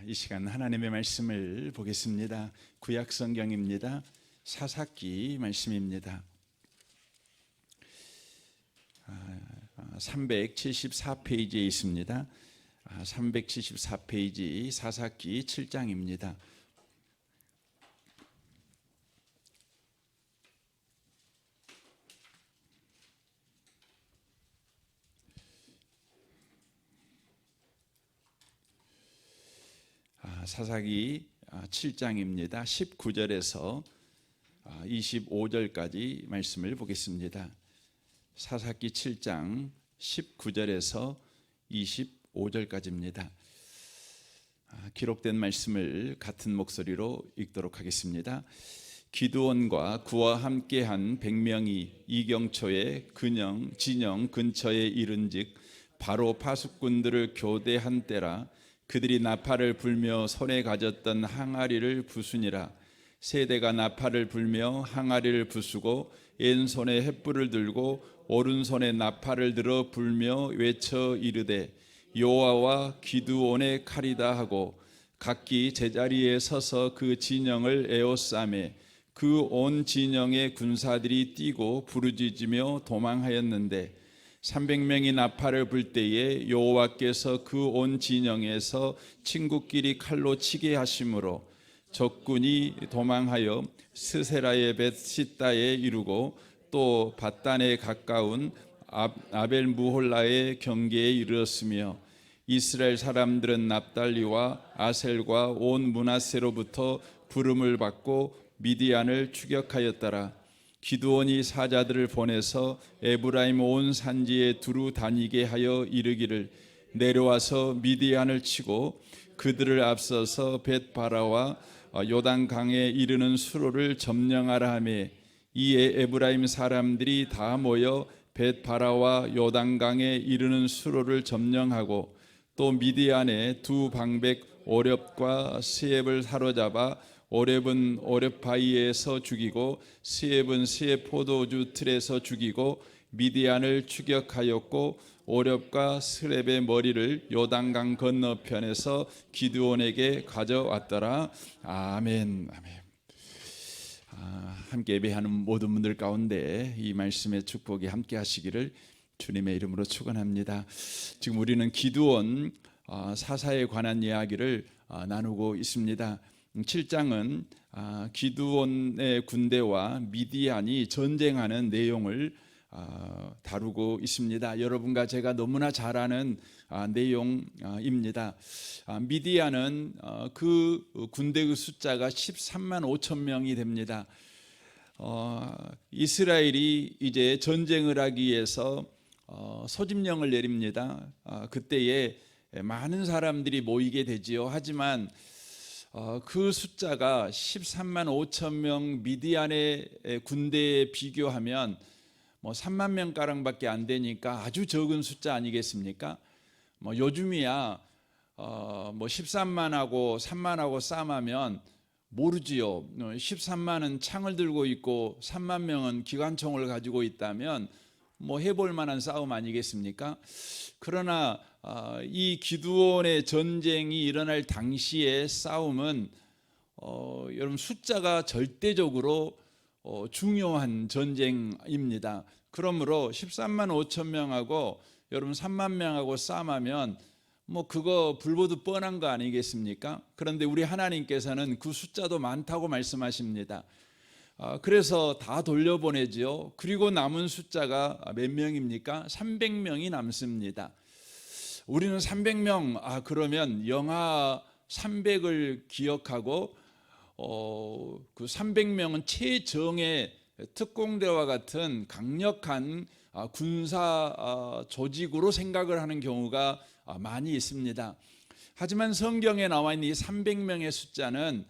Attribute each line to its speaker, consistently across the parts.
Speaker 1: 이 시간 하나님의 말씀을 보겠습니다. 구약 성경입니다. 사사기 말씀입니다. 374페이지에 있습니다. 374페이지 사사기 7장입니다. 사사기 7장입니다. 19절에서 25절까지 말씀을 보겠습니다. 사사기 7장 19절에서 25절까지입니다. 기록된 말씀을 같은 목소리로 읽도록 하겠습니다. 기드온과 그와 함께한 100명이 이경초의 진영 근처에 이른즉 바로 파수꾼들을 교대한 때라. 그들이 나팔을 불며 손에 가졌던 항아리를 부수니라. 세대가 나팔을 불며 항아리를 부수고 왼손에 횃불을 들고 오른손에 나팔을 들어 불며 외쳐 이르되 여호와와 기드온의 칼이다 하고 각기 제자리에 서서 그 진영을 에워싸매 그 온 진영의 군사들이 뛰고 부르짖으며 도망하였는데 300명이 나팔을 불 때에 여호와께서 그 온 진영에서 친구끼리 칼로 치게 하심으로 적군이 도망하여 스세라의 벳시다에 이르고 또 바단에 가까운 아벨무홀라의 경계에 이르렀으며 이스라엘 사람들은 납달리와 아셀과 온 므낫세로부터 부름을 받고 미디안을 추격하였더라. 기드온이 사자들을 보내서 에브라임 온 산지에 두루 다니게 하여 이르기를 내려와서 미디안을 치고 그들을 앞서서 벳바라와 요단강에 이르는 수로를 점령하라 하며 이에 에브라임 사람들이 다 모여 벳바라와 요단강에 이르는 수로를 점령하고 또 미디안의 두 방백 오렙과 스엡을 사로잡아 오렙은 오렙바위에서 죽이고 스엡은 스엡 포도주 틀에서 죽이고 미디안을 추격하였고 오렙과 스엡의 머리를 요단강 건너편에서 기드온에게 가져왔더라. 아멘. 아멘. 함께 예배하는 모든 분들 가운데 이 말씀의 축복이 함께 하시기를 주님의 이름으로 축원합니다. 지금 우리는 기드온 사사에 관한 이야기를 나누고 있습니다. 7장은 기드온의 군대와 미디안이 전쟁하는 내용을 다루고 있습니다. 여러분과 제가 너무나 잘 아는 내용입니다. 미디안은 그 군대의 숫자가 13만 5천 명이 됩니다. 이스라엘이 이제 전쟁을 하기 위해서 소집령을 내립니다. 그때에 많은 사람들이 모이게 되지요. 하지만 그 숫자가 13만 5천 명 미디안의 군대에 비교하면 3만 명가량밖에 안 되니까 아주 적은 숫자 아니겠습니까? 요즘이야 13만하고 3만하고 싸움하면 모르지요. 13만은 창을 들고 있고 3만 명은 기관총을 가지고 있다면 해볼 만한 싸움 아니겠습니까? 그러나 이 기드온의 전쟁이 일어날 당시의 싸움은 여러분 숫자가 절대적으로 중요한 전쟁입니다. 그러므로 13만 5천 명하고 여러분 3만 명하고 싸움하면 그거 불보듯 뻔한 거 아니겠습니까? 그런데 우리 하나님께서는 그 숫자도 많다고 말씀하십니다. 그래서 다 돌려보내죠. 그리고 남은 숫자가 몇 명입니까? 300명이 남습니다. 우리는 300명, 그러면 영하 300을 기억하고 그 300명은 최정예 특공대와 같은 강력한 군사 조직으로 생각을 하는 경우가 많이 있습니다. 하지만 성경에 나와 있는 이 300명의 숫자는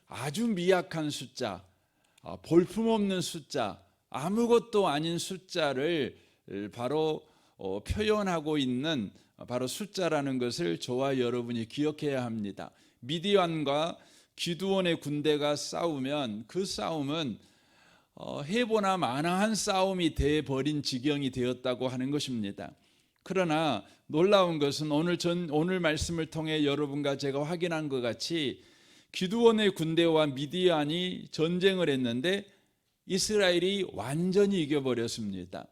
Speaker 1: 아주 미약한 숫자, 볼품없는 숫자, 아무것도 아닌 숫자를 바로 표현하고 있는 바로 숫자라는 것을 저와 여러분이 기억해야 합니다. 미디안과 기드온의 군대가 싸우면 그 싸움은 해보나 마나한 싸움이 돼버린 지경이 되었다고 하는 것입니다. 그러나 놀라운 것은 오늘 말씀을 통해 여러분과 제가 확인한 것 같이 기드온의 군대와 미디안이 전쟁을 했는데 이스라엘이 완전히 이겨버렸습니다.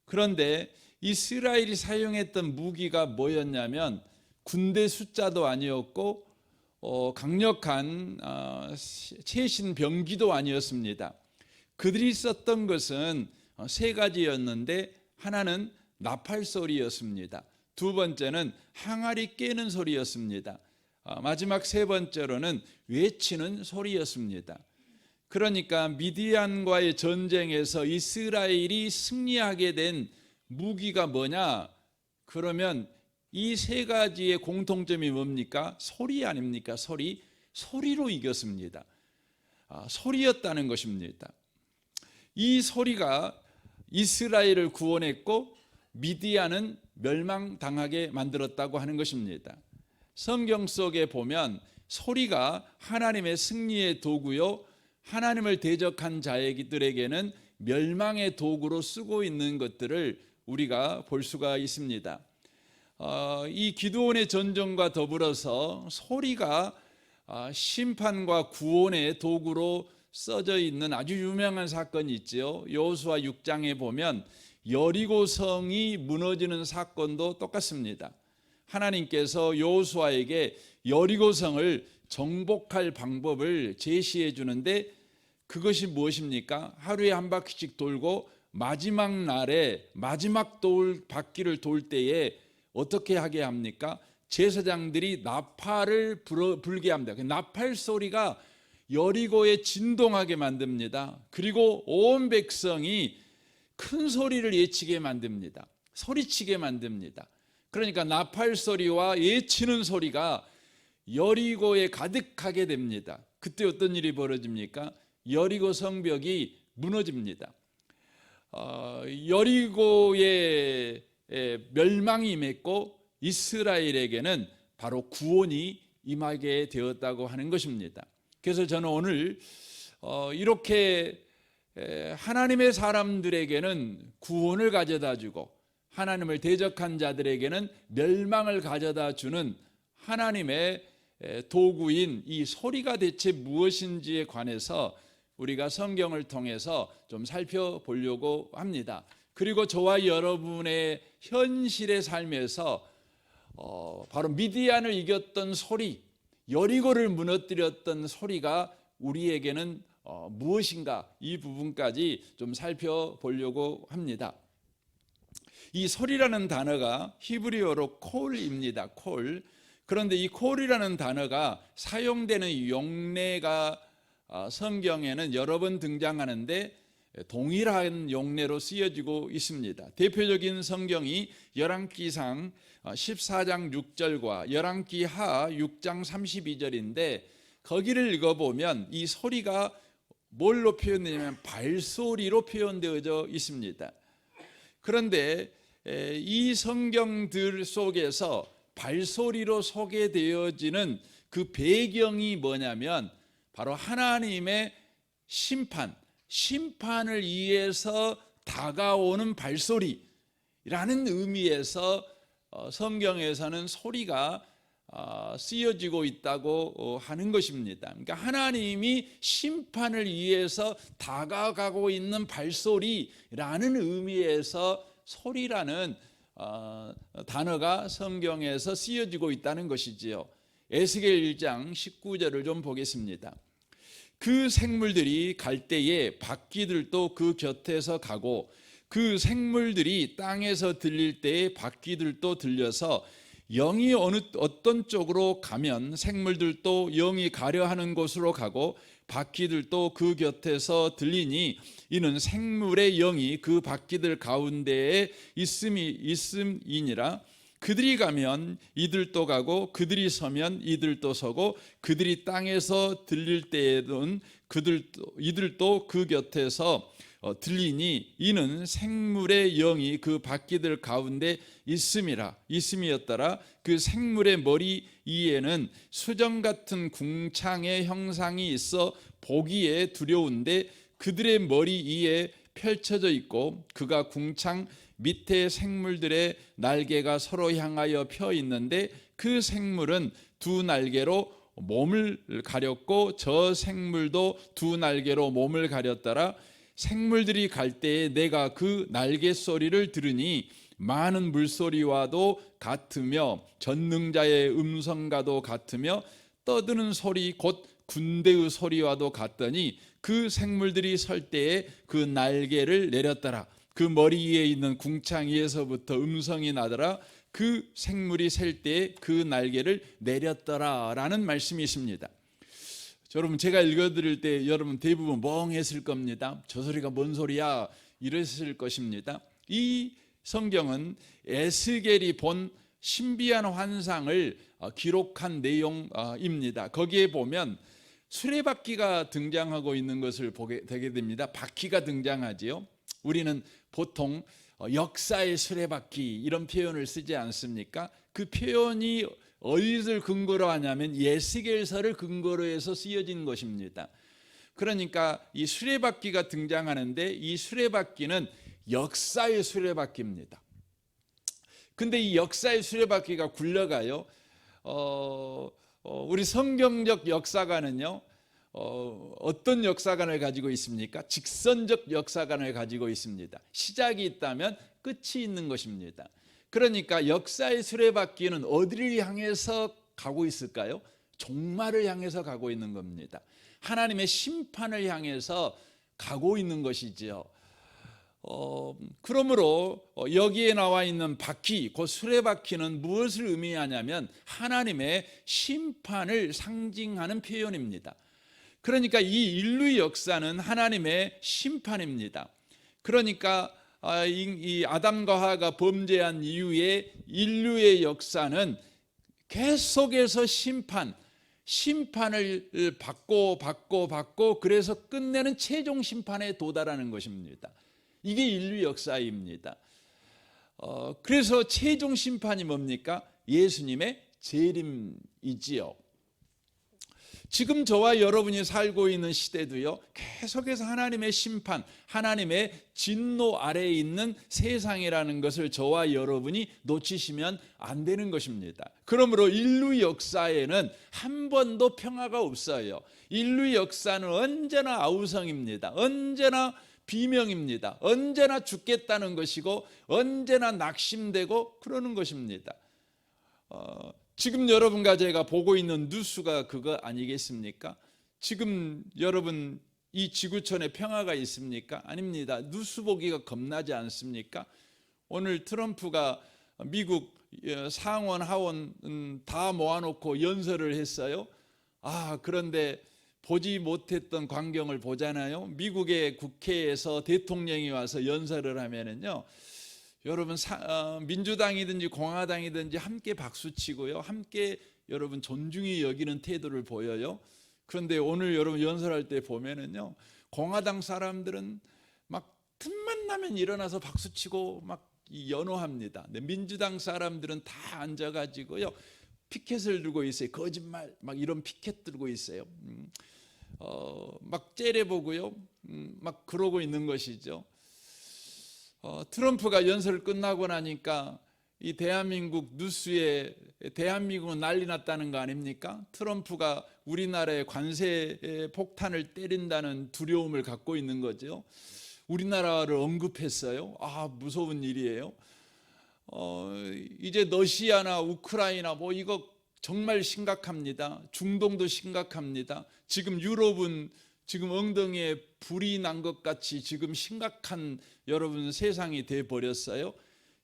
Speaker 1: 그런데 이스라엘이 사용했던 무기가 뭐였냐면 군대 숫자도 아니었고 강력한 최신 병기도 아니었습니다. 그들이 썼던 것은 세 가지였는데 하나는 나팔 소리였습니다. 두 번째는 항아리 깨는 소리였습니다. 마지막 세 번째로는 외치는 소리였습니다. 그러니까 미디안과의 전쟁에서 이스라엘이 승리하게 된 무기가 뭐냐? 그러면 이 세 가지의 공통점이 뭡니까? 소리 아닙니까? 소리로 이겼습니다. 소리였다는 것입니다. 이 소리가 이스라엘을 구원했고 미디안은 멸망당하게 만들었다고 하는 것입니다. 성경 속에 보면 소리가 하나님의 승리의 도구요, 하나님을 대적한 자들에게는 멸망의 도구로 쓰고 있는 것들을 우리가 볼 수가 있습니다. 이 기드온의 전쟁과 더불어서 소리가 심판과 구원의 도구로 써져 있는 아주 유명한 사건이 있죠. 여호수아 6장에 보면 여리고성이 무너지는 사건도 똑같습니다. 하나님께서 여호수아에게 여리고성을 정복할 방법을 제시해 주는데 그것이 무엇입니까? 하루에 한 바퀴씩 돌고 마지막 날에 마지막 바퀴를 돌 때에 어떻게 하게 합니까? 제사장들이 나팔을 불게 합니다. 그 나팔 소리가 여리고에 진동하게 만듭니다. 그리고 온 백성이 큰 소리를 예치게 만듭니다. 소리치게 만듭니다. 그러니까 나팔 소리와 예치는 소리가 여리고에 가득하게 됩니다. 그때 어떤 일이 벌어집니까? 여리고 성벽이 무너집니다. 여리고의 멸망이 임했고 이스라엘에게는 바로 구원이 임하게 되었다고 하는 것입니다. 그래서 저는 오늘 이렇게 하나님의 사람들에게는 구원을 가져다 주고 하나님을 대적한 자들에게는 멸망을 가져다 주는 하나님의 도구인 이 소리가 대체 무엇인지에 관해서 우리가 성경을 통해서 좀 살펴보려고 합니다. 그리고 저와 여러분의 현실의 삶에서 바로 미디안을 이겼던 소리, 여리고를 무너뜨렸던 소리가 우리에게는 무엇인가, 이 부분까지 좀 살펴보려고 합니다. 이 소리라는 단어가 히브리어로 콜입니다. 콜. 그런데 이 콜이라는 단어가 사용되는 용례가 성경에는 여러 번 등장하는데 동일한 용례로 쓰여지고 있습니다. 대표적인 성경이 열왕기상 14장 6절과 열왕기하 6장 32절인데 거기를 읽어보면 이 소리가 뭘로 표현되냐면 발소리로 표현되어져 있습니다. 그런데 이 성경들 속에서 발소리로 소개되어지는 그 배경이 뭐냐면 바로 하나님의 심판을 위해서 다가오는 발소리라는 의미에서 성경에서는 소리가 쓰여지고 있다고 하는 것입니다. 그러니까 하나님이 심판을 위해서 다가가고 있는 발소리라는 의미에서 소리라는 단어가 성경에서 쓰여지고 있다는 것이지요. 에스겔 1장 19절을 좀 보겠습니다. 그 생물들이 갈 때에 바퀴들도 그 곁에서 가고 그 생물들이 땅에서 들릴 때에 바퀴들도 들려서 영이 어떤 쪽으로 가면 생물들도 영이 가려 하는 곳으로 가고 바퀴들도 그 곁에서 들리니 이는 생물의 영이 그 바퀴들 가운데에 있음이니라. 그들이 가면 이들도 가고 그들이 서면 이들도 서고 그들이 땅에서 들릴 때에는 이들도 그 곁에서 들리니 이는 생물의 영이 그 바퀴들 가운데 있음이었더라. 그 생물의 머리 위에는 수정 같은 궁창의 형상이 있어 보기에 두려운데 그들의 머리 위에 펼쳐져 있고 그가 궁창 밑에 생물들의 날개가 서로 향하여 펴 있는데 그 생물은 두 날개로 몸을 가렸고 저 생물도 두 날개로 몸을 가렸더라. 생물들이 갈 때에 내가 그 날개 소리를 들으니 많은 물소리와도 같으며 전능자의 음성과도 같으며 떠드는 소리 곧 군대의 소리와도 같더니 그 생물들이 설 때에 그 날개를 내렸더라. 그 머리 위에 있는 궁창에서부터 음성이 나더라. 그 생물이 셀 때에 그 날개를 내렸더라 라는 말씀이 있습니다. 여러분, 제가 읽어드릴 때 여러분 대부분 멍했을 겁니다. 저 소리가 뭔 소리야 이랬을 것입니다. 이 성경은 에스겔이 본 신비한 환상을 기록한 내용입니다. 거기에 보면 수레바퀴가 등장하고 있는 것을 보게 되게 됩니다. 바퀴가 등장하지요. 우리는 보통 역사의 수레바퀴 이런 표현을 쓰지 않습니까? 그 표현이 어디를 근거로 하냐면 에스겔서를 근거로 해서 쓰여진 것입니다. 그러니까 이 수레바퀴가 등장하는데 이 수레바퀴는 역사의 수레바퀴입니다. 근데 이 역사의 수레바퀴가 굴러가요. 우리 성경적 역사관은요, 어떤 역사관을 가지고 있습니까? 직선적 역사관을 가지고 있습니다. 시작이 있다면 끝이 있는 것입니다. 그러니까 역사의 수레바퀴는 어디를 향해서 가고 있을까요? 종말을 향해서 가고 있는 겁니다. 하나님의 심판을 향해서 가고 있는 것이지요. 그러므로 여기에 나와 있는 바퀴, 그 수레바퀴는 무엇을 의미하냐면 하나님의 심판을 상징하는 표현입니다. 그러니까 이 인류의 역사는 하나님의 심판입니다. 그러니까 이 아담과 하와가 범죄한 이후에 인류의 역사는 계속해서 심판을 받고 그래서 끝내는 최종 심판에 도달하는 것입니다. 이게 인류 역사입니다. 그래서 최종 심판이 뭡니까? 예수님의 재림이지요. 지금 저와 여러분이 살고 있는 시대도요, 계속해서 하나님의 심판, 하나님의 진노 아래에 있는 세상이라는 것을 저와 여러분이 놓치시면 안 되는 것입니다. 그러므로 인류 역사에는 한 번도 평화가 없어요. 인류 역사는 언제나 아우성입니다. 언제나 비명입니다. 언제나 죽겠다는 것이고 언제나 낙심되고 그러는 것입니다. 지금 여러분과 제가 보고 있는 뉴스가 그거 아니겠습니까? 지금 여러분 이 지구촌에 평화가 있습니까? 아닙니다. 뉴스 보기가 겁나지 않습니까? 오늘 트럼프가 미국 상원 하원 다 모아놓고 연설을 했어요. 그런데 보지 못했던 광경을 보잖아요. 미국의 국회에서 대통령이 와서 연설을 하면은요, 여러분 민주당이든지 공화당이든지 함께 박수치고요, 함께 여러분 존중히 여기는 태도를 보여요. 그런데 오늘 여러분 연설할 때 보면은요, 공화당 사람들은 막 틈만 나면 일어나서 박수치고 막 연호합니다. 민주당 사람들은 다 앉아가지고요 피켓을 들고 있어요. 거짓말 막 이런 피켓 들고 있어요. 막 째려보고요, 막 그러고 있는 것이죠. 트럼프가 연설 끝나고 나니까 이 대한민국 뉴스에 대한민국은 난리 났다는 거 아닙니까? 트럼프가 우리나라의 관세 폭탄을 때린다는 두려움을 갖고 있는 거죠. 우리나라를 언급했어요. 무서운 일이에요. 이제 러시아나 우크라이나 뭐 이거 정말 심각합니다. 중동도 심각합니다. 지금 유럽은 지금 엉덩이에 불이 난 것 같이 지금 심각한 여러분 세상이 돼 버렸어요.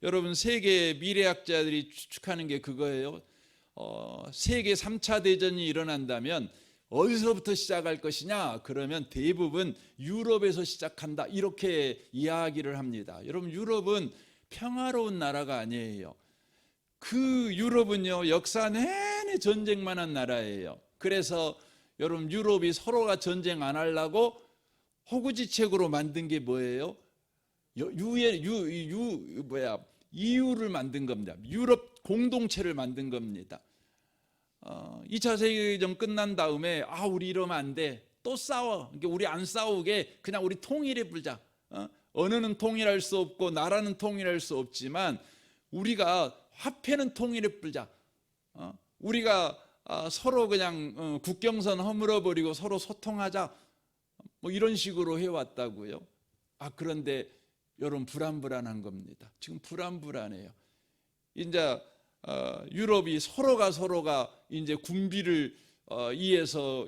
Speaker 1: 여러분 세계 미래학자들이 추측하는 게 그거예요. 세계 3차 대전이 일어난다면 어디서부터 시작할 것이냐? 그러면 대부분 유럽에서 시작한다, 이렇게 이야기를 합니다. 여러분 유럽은 평화로운 나라가 아니에요. 그 유럽은요 역사 내내 전쟁만 한 나라예요. 그래서 여러분 유럽이 서로가 전쟁 안 하려고 호구지책으로 만든 게 뭐예요? EU를 만든 겁니다. 유럽 공동체를 만든 겁니다. 2차 세계대전 끝난 다음에 우리 이러면 안 돼, 또 싸워. 그러니까 우리 안 싸우게 그냥 우리 통일해 보자. 언어는 통일할 수 없고 나라는 통일할 수 없지만 우리가 화폐는 통일해 보자. 우리가 서로 그냥 국경선 허물어 버리고 서로 소통하자. 뭐 이런 식으로 해왔다고요. 그런데 여러분 불안한 겁니다. 지금 불안해요. 이제 유럽이 서로가 이제 군비를 위해서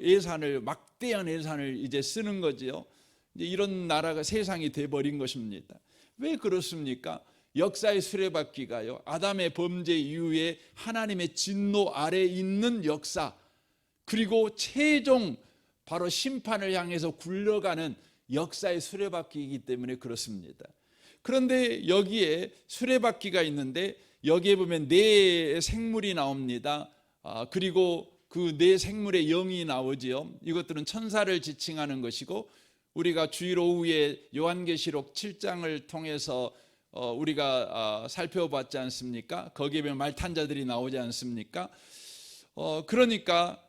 Speaker 1: 막대한 예산을 이제 쓰는 거지요. 이제 이런 나라가 세상이 돼 버린 것입니다. 왜 그렇습니까? 역사의 수레바퀴가요. 아담의 범죄 이후에 하나님의 진노 아래 있는 역사, 그리고 최종 바로 심판을 향해서 굴러가는 역사의 수레바퀴이기 때문에 그렇습니다. 그런데 여기에 수레바퀴가 있는데 여기에 보면 네 생물이 나옵니다. 그리고 그 네 생물의 영이 나오지요. 이것들은 천사를 지칭하는 것이고, 우리가 주일 오후에 요한계시록 7장을 통해서 우리가 살펴봤지 않습니까? 거기에 보면 말탄자들이 나오지 않습니까? 그러니까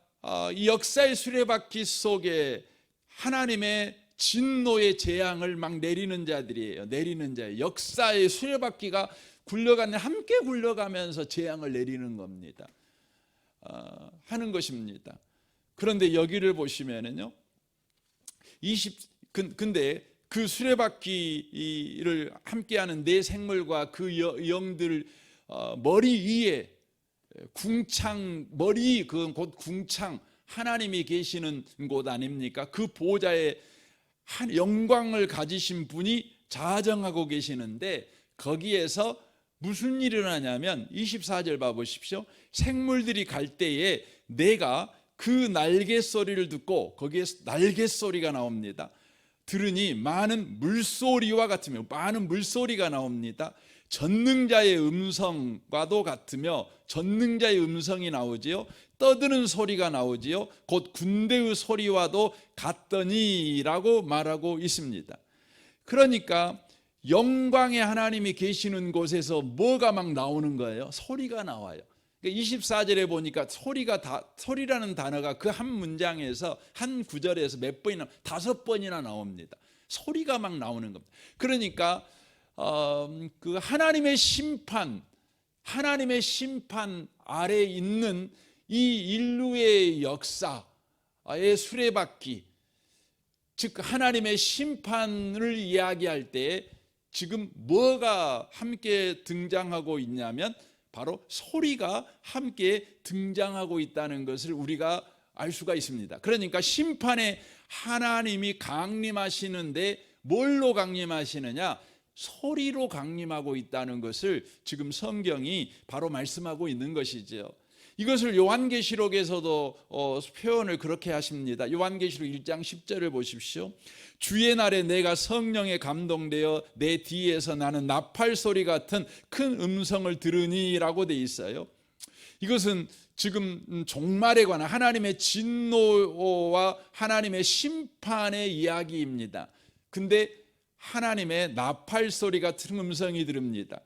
Speaker 1: 이 역사의 수레바퀴 속에 하나님의 진노의 재앙을 막 내리는 자들이에요. 내리는 자예요. 역사의 수레바퀴가 함께 굴러가면서 재앙을 내리는 겁니다. 하는 것입니다. 그런데 여기를 보시면은요, 근데 그 수레바퀴를 함께하는 네 생물과 그 영들 머리 위에 머리 그건 곧 궁창, 하나님이 계시는 곳 아닙니까? 그 보좌에 영광을 가지신 분이 자정하고 계시는데, 거기에서 무슨 일이 일어나냐면 24절 봐보십시오. 생물들이 갈 때에 내가 그 날개 소리를 듣고, 거기에 날개 소리가 나옵니다. 들으니 많은 물소리와 같으며, 많은 물소리가 나옵니다. 전능자의 음성과도 같으며, 전능자의 음성이 나오지요. 떠드는 소리가 나오지요. 곧 군대의 소리와도 같더니라고 말하고 있습니다. 그러니까 영광의 하나님이 계시는 곳에서 뭐가 막 나오는 거예요? 소리가 나와요. 24절에 보니까 소리라는 단어가 그 한 문장에서, 한 구절에서 몇 번이나, 5번이나 나옵니다. 소리가 막 나오는 겁니다. 그러니까 그 하나님의 심판 아래 있는 이 인류의 역사의 수레바퀴, 즉 하나님의 심판을 이야기할 때 지금 뭐가 함께 등장하고 있냐면 바로 소리가 함께 등장하고 있다는 것을 우리가 알 수가 있습니다. 그러니까 심판에 하나님이 강림하시는데 뭘로 강림하시느냐? 소리로 강림하고 있다는 것을 지금 성경이 바로 말씀하고 있는 것이죠. 이것을 요한계시록에서도 표현을 그렇게 하십니다. 요한계시록 1장 10절을 보십시오. 주의 날에 내가 성령에 감동되어 내 뒤에서 나는 나팔 소리 같은 큰 음성을 들으니라고 돼 있어요. 이것은 지금 종말에 관한 하나님의 진노와 하나님의 심판의 이야기입니다. 근데 하나님의 나팔 소리 같은 음성이 들립니다.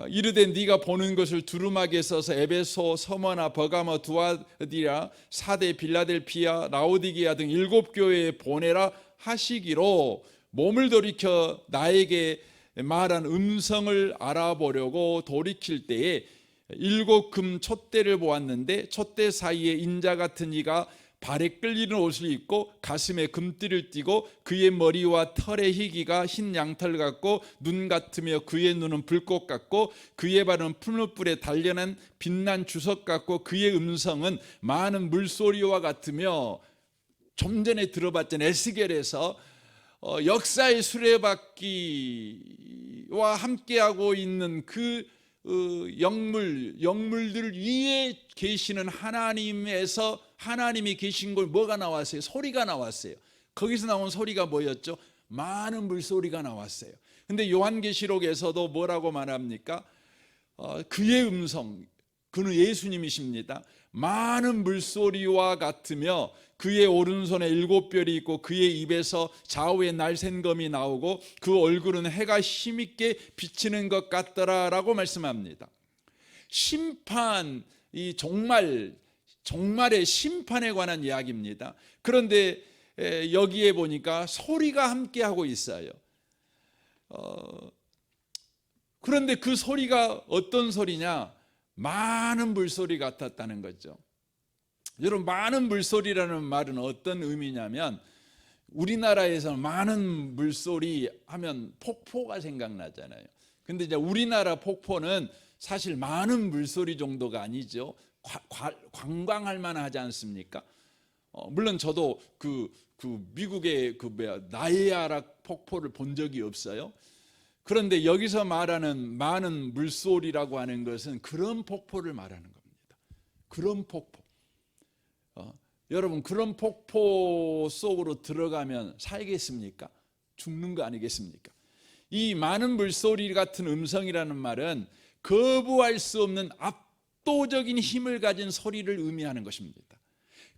Speaker 1: 이르되 네가 보는 것을 두루마기에 써서 에베소, 서머나, 버가모, 두아디라, 사대, 빌라델피아, 라오디게아 등 7교회에 보내라 하시기로, 몸을 돌이켜 나에게 말한 음성을 알아보려고 돌이킬 때에 7금 촛대를 보았는데, 촛대 사이에 인자 같은 이가 발에 끌리는 옷을 입고 가슴에 금띠를 띠고, 그의 머리와 털의 희기가 흰 양털 같고 눈 같으며, 그의 눈은 불꽃 같고 그의 발은 풀무불에 단련한 빛난 주석 같고, 그의 음성은 많은 물소리와 같으며. 좀 전에 들어봤던 에스겔에서 역사의 수레바퀴와 함께하고 있는 그 영물들 위에 계시는 하나님이 계신 걸 뭐가 나왔어요? 소리가 나왔어요. 거기서 나온 소리가 뭐였죠? 많은 물소리가 나왔어요. 근데 요한계시록에서도 뭐라고 말합니까? 그의 음성, 그는 예수님이십니다. 많은 물소리와 같으며, 그의 오른손에 7별이 있고 그의 입에서 좌우에 날샌검이 나오고 그 얼굴은 해가 힘있게 비치는 것 같더라라고 말씀합니다. 심판, 이 종말의 심판에 관한 이야기입니다. 그런데 여기에 보니까 소리가 함께하고 있어요. 그런데 그 소리가 어떤 소리냐? 많은 물소리 같았다는 거죠. 여러분, 많은 물소리라는 말은 어떤 의미냐면, 우리나라에서 많은 물소리 하면 폭포가 생각나잖아요. 근데 이제 우리나라 폭포는 사실 많은 물소리 정도가 아니죠. 관광할 만하지 않습니까? 물론 저도 그 미국의 나이아가라 폭포를 본 적이 없어요. 그런데 여기서 말하는 많은 물소리라고 하는 것은 그런 폭포를 말하는 겁니다. 그런 폭포. 여러분, 그런 폭포 속으로 들어가면 살겠습니까? 죽는 거 아니겠습니까? 이 많은 물소리 같은 음성이라는 말은 거부할 수 없는 압도적인 힘을 가진 소리를 의미하는 것입니다.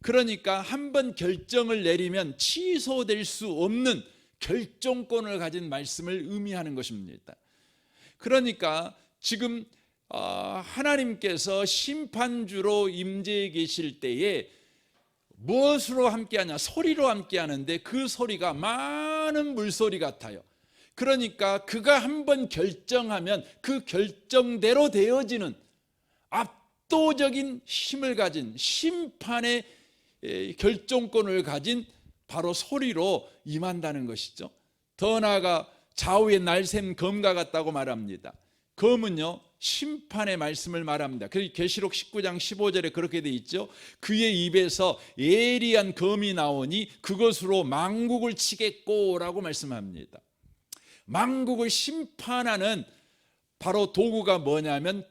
Speaker 1: 그러니까 한번 결정을 내리면 취소될 수 없는 결정권을 가진 말씀을 의미하는 것입니다. 그러니까 지금 하나님께서 심판주로 임재해 계실 때에 무엇으로 함께하냐? 소리로 함께하는데 그 소리가 많은 물소리 같아요. 그러니까 그가 한번 결정하면 그 결정대로 되어지는 압도적인 힘을 가진 심판의 결정권을 가진 바로 소리로 임한다는 것이죠. 더 나아가 좌우에 날샘 검과 같다고 말합니다. 검은요, 심판의 말씀을 말합니다. 그래서 계시록 19장 15절에 그렇게 돼 있죠. 그의 입에서 예리한 검이 나오니 그것으로 만국을 치겠고라고 말씀합니다. 만국을 심판하는 바로 도구가 뭐냐면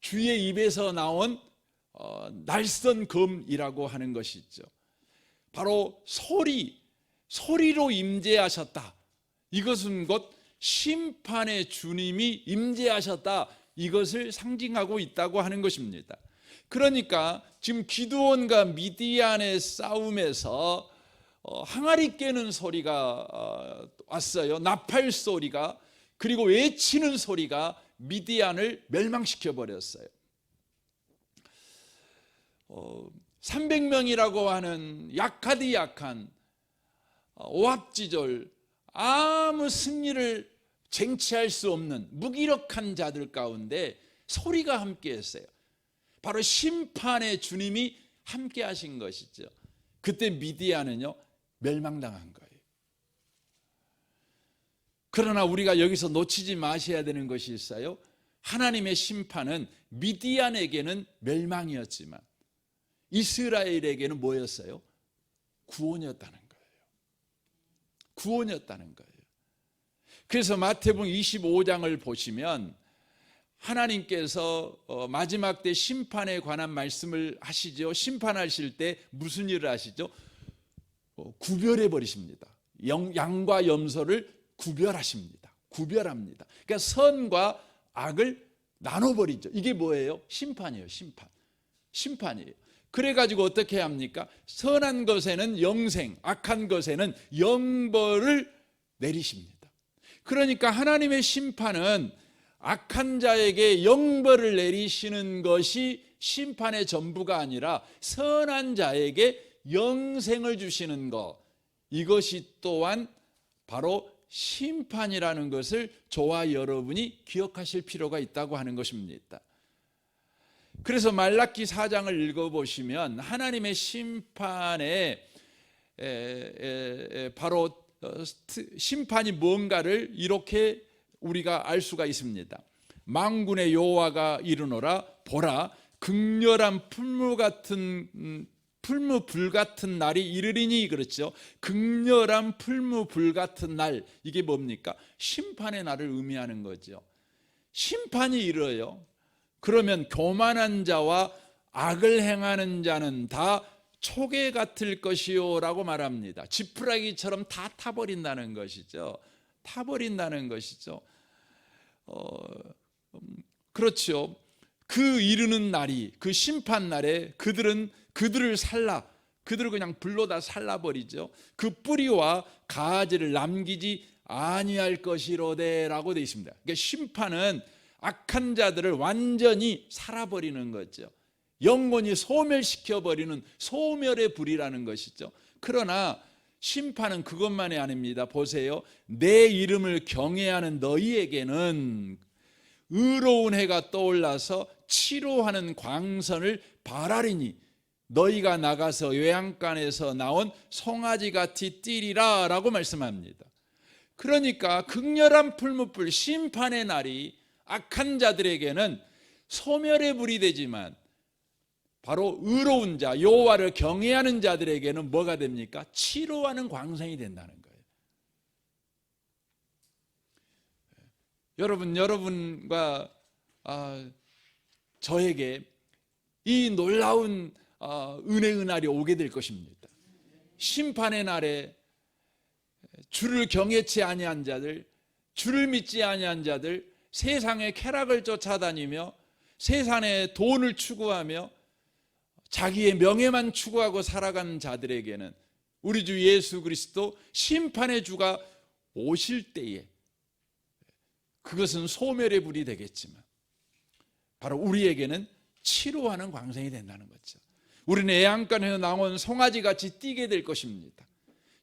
Speaker 1: 주의 입에서 나온 날선 검이라고 하는 것이죠. 바로 소리로 임재하셨다. 이것은 곧 심판의 주님이 임재하셨다. 이것을 상징하고 있다고 하는 것입니다. 그러니까 지금 기드온과 미디안의 싸움에서 항아리 깨는 소리가 왔어요. 나팔 소리가, 그리고 외치는 소리가 미디안을 멸망시켜 버렸어요. 300명이라고 하는 약하디 약한 오합지졸, 아무 승리를 쟁취할 수 없는 무기력한 자들 가운데 소리가 함께했어요. 바로 심판의 주님이 함께하신 것이죠. 그때 미디안은요, 멸망당한 거예요. 그러나 우리가 여기서 놓치지 마셔야 되는 것이 있어요. 하나님의 심판은 미디안에게는 멸망이었지만 이스라엘에게는 뭐였어요? 구원이었다는 거예요. 구원이었다는 거예요. 그래서 마태복음 25장을 보시면 하나님께서 마지막 때 심판에 관한 말씀을 하시죠. 심판하실 때 무슨 일을 하시죠? 구별해 버리십니다. 양과 염소를 구별하십니다. 구별합니다. 그러니까 선과 악을 나눠버리죠. 이게 뭐예요? 심판이에요. 심판이에요. 그래가지고 어떻게 합니까? 선한 것에는 영생, 악한 것에는 영벌을 내리십니다. 그러니까 하나님의 심판은 악한 자에게 영벌을 내리시는 것이 심판의 전부가 아니라 선한 자에게 영생을 주시는 것, 이것이 또한 바로 심판이라는 것을 저와 여러분이 기억하실 필요가 있다고 하는 것입니다. 그래서 말라기 4장을 읽어보시면 하나님의 심판에 바로 심판이 뭔가를 이렇게 우리가 알 수가 있습니다. 만군의 여호와가 이르노라, 보라, 극렬한 풀무불 같은 날이 이르리니. 그렇죠? 극렬한 풀무불 같은 날, 이게 뭡니까? 심판의 날을 의미하는 거죠. 심판이 이르러요. 그러면 교만한 자와 악을 행하는 자는 다 초계 같을 것이요 라고 말합니다. 지푸라기처럼 다 타버린다는 것이죠. 타버린다는 것이죠. 그렇죠. 그 이르는 날이, 그 심판 날에 그들을 그냥 불로 다 살라버리죠. 그 뿌리와 가지를 남기지 아니할 것이로되라고 되어 있습니다. 그러니까 심판은 악한 자들을 완전히 살아버리는 거죠. 영원히 소멸시켜버리는 소멸의 불이라는 것이죠. 그러나 심판은 그것만이 아닙니다. 보세요. 내 이름을 경외하는 너희에게는 의로운 해가 떠올라서 치료하는 광선을 발하리니 너희가 나가서 외양간에서 나온 송아지같이 뛰리라 라고 말씀합니다. 그러니까 극렬한 풀무불 심판의 날이 악한 자들에게는 소멸의 불이 되지만 바로 의로운 자, 여호와를 경외하는 자들에게는 뭐가 됩니까? 치료하는 광선이 된다는 거예요. 여러분과 저에게 이 놀라운 은혜의 날이 오게 될 것입니다. 심판의 날에 주를 경외치 아니한 자들, 주를 믿지 아니한 자들, 세상의 쾌락을 쫓아다니며 세상의 돈을 추구하며 자기의 명예만 추구하고 살아가는 자들에게는 우리 주 예수 그리스도 심판의 주가 오실 때에 그것은 소멸의 불이 되겠지만 바로 우리에게는 치료하는 광선이 된다는 거죠. 우리는 애양간에서 나온 송아지같이 뛰게 될 것입니다.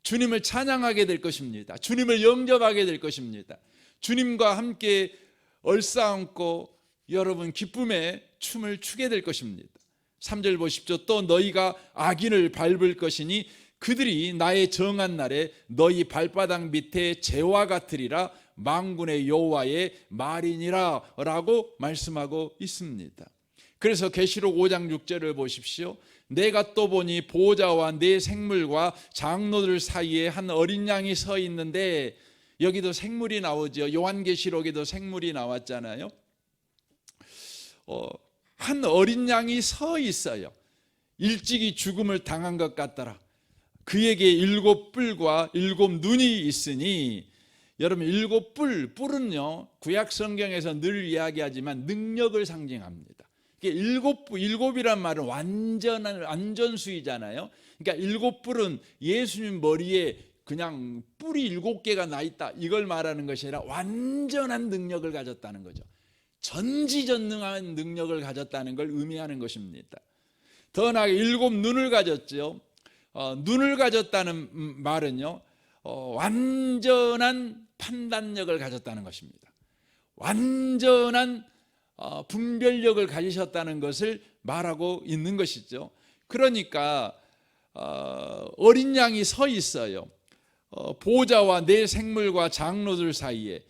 Speaker 1: 주님을 찬양하게 될 것입니다. 주님을 영접하게 될 것입니다. 주님과 함께 얼싸안고 여러분 기쁨의 춤을 추게 될 것입니다. 3절 보십시오. 또 너희가 악인을 밟을 것이니 그들이 나의 정한 날에 너희 발바닥 밑에 재와 같으리라 만군의 여호와의 말이니라 라고 말씀하고 있습니다. 그래서 계시록 5장 6절을 보십시오. 내가 또 보니 보호자와 네 생물과 장로들 사이에 한 어린 양이 서 있는데, 여기도 생물이 나오죠. 요한계시록에도 생물이 나왔잖아요. 한 어린 양이 서 있어요. 일찍이 죽음을 당한 것 같더라. 그에게 7 뿔과 7 눈이 있으니, 여러분 7 뿔은요 구약 성경에서 늘 이야기하지만 능력을 상징합니다. 7이란 말은 완전한 완전수이잖아요. 그러니까 7 뿔은 예수님 머리에 그냥 뿔이 7개가 나 있다 이걸 말하는 것이 아니라 완전한 능력을 가졌다는 거죠. 전지전능한 능력을 가졌다는 걸 의미하는 것입니다. 더 나아가 7 눈을 가졌죠. 눈을 가졌다는 말은요 완전한 판단력을 가졌다는 것입니다. 완전한 분별력을 가지셨다는 것을 말하고 있는 것이죠. 그러니까 어린 양이 서 있어요. 보호자와 내 생물과 장로들 사이에.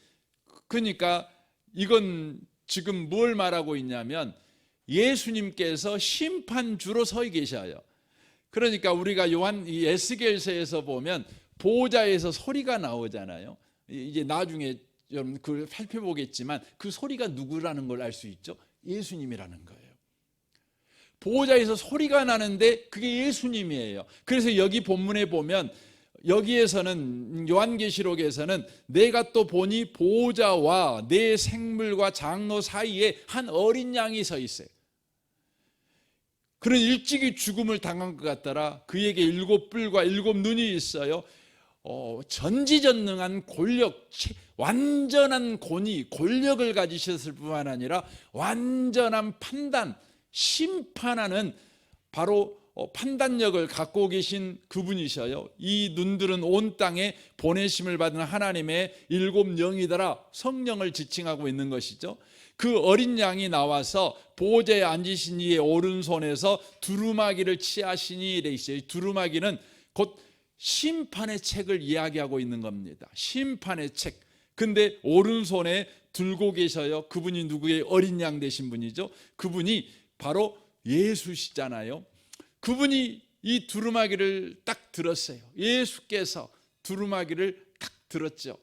Speaker 1: 그러니까 이건 지금 뭘 말하고 있냐면 예수님께서 심판주로 서 계셔요. 그러니까 우리가 요한 이 에스겔서에서 보면 보호자에서 소리가 나오잖아요. 이제 나중에 여러분 그걸 살펴보겠지만 그 소리가 누구라는 걸 알 수 있죠. 예수님이라는 거예요. 보호자에서 소리가 나는데 그게 예수님이에요. 그래서 여기 본문에 보면 여기에서는 요한계시록에서는 내가 또 보니 보호자와 내 생물과 장로 사이에 한 어린 양이 서 있어요. 그는 일찍이 죽음을 당한 것 같더라. 그에게 7 뿔과 7 눈이 있어요. 전지전능한 권력, 완전한 권위, 권력을 가지셨을 뿐만 아니라 완전한 판단, 심판하는 바로 판단력을 갖고 계신 그분이셔요. 이 눈들은 온 땅에 보내심을 받은 하나님의 7 영이더라. 성령을 지칭하고 있는 것이죠. 그 어린 양이 나와서 보호자에 앉으신 이의 오른손에서 두루마기를 취하시니 돼 있어요. 두루마기는 곧 심판의 책을 이야기하고 있는 겁니다. 심판의 책. 근데 오른손에 들고 계셔요. 그분이 누구의 어린 양 되신 분이죠. 그분이 바로 예수시잖아요. 그분이 이 두루마기를 딱 들었어요. 예수께서 두루마기를 딱 들었죠.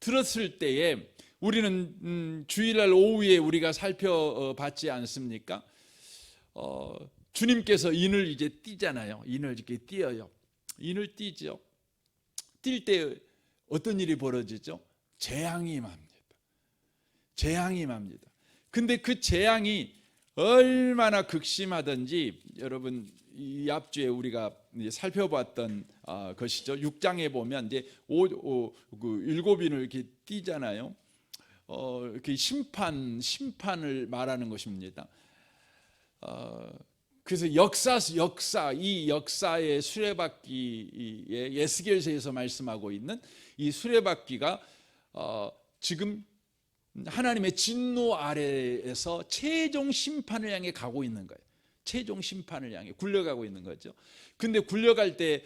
Speaker 1: 들었을 때에 우리는 주일날 오후에 우리가 살펴봤지 않습니까? 주님께서 인을 이제 띄잖아요. 인을 이렇게 띄어요. 인을 띄죠. 뛸 때 어떤 일이 벌어지죠? 재앙이 임합니다. 재앙이 임합니다. 근데 그 재앙이 얼마나 극심하든지 여러분 이 앞주에 우리가 살펴봤던 것이죠. 6장에 보면 이제 7인을 이렇게 띄잖아요. 이렇게 심판을 말하는 것입니다. 그래서 이 역사의 수레바퀴에 에스겔서에서 말씀하고 있는 이 수레바퀴가 지금 하나님의 진노 아래에서 최종 심판을 향해 가고 있는 거예요. 최종 심판을 향해 굴려가고 있는 거죠. 근데 굴려갈 때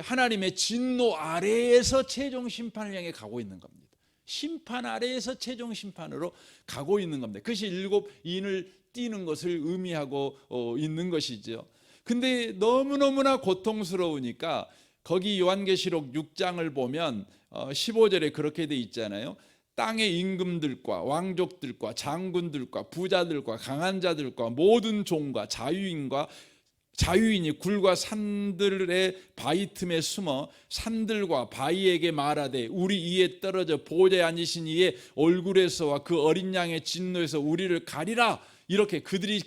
Speaker 1: 하나님의 진노 아래에서 최종 심판을 향해 가고 있는 겁니다. 심판 아래에서 최종 심판으로 가고 있는 겁니다. 그것이 일곱 인을 띄는 것을 의미하고 있는 것이죠. 근데 너무너무나 고통스러우니까 거기 요한계시록 6장을 보면 15절에 그렇게 돼 있잖아요. 땅의 임금들과 왕족들과 장군들과 부자들과 강한 자들과 모든 종과 자유인이 굴과 산들의 바위 틈에 숨어 산들과 바위에게 말하되 우리 이에 떨어져 보좌에 앉으신 이의 얼굴에서와 그 어린 양의 진노에서 우리를 가리라. 이렇게 그들의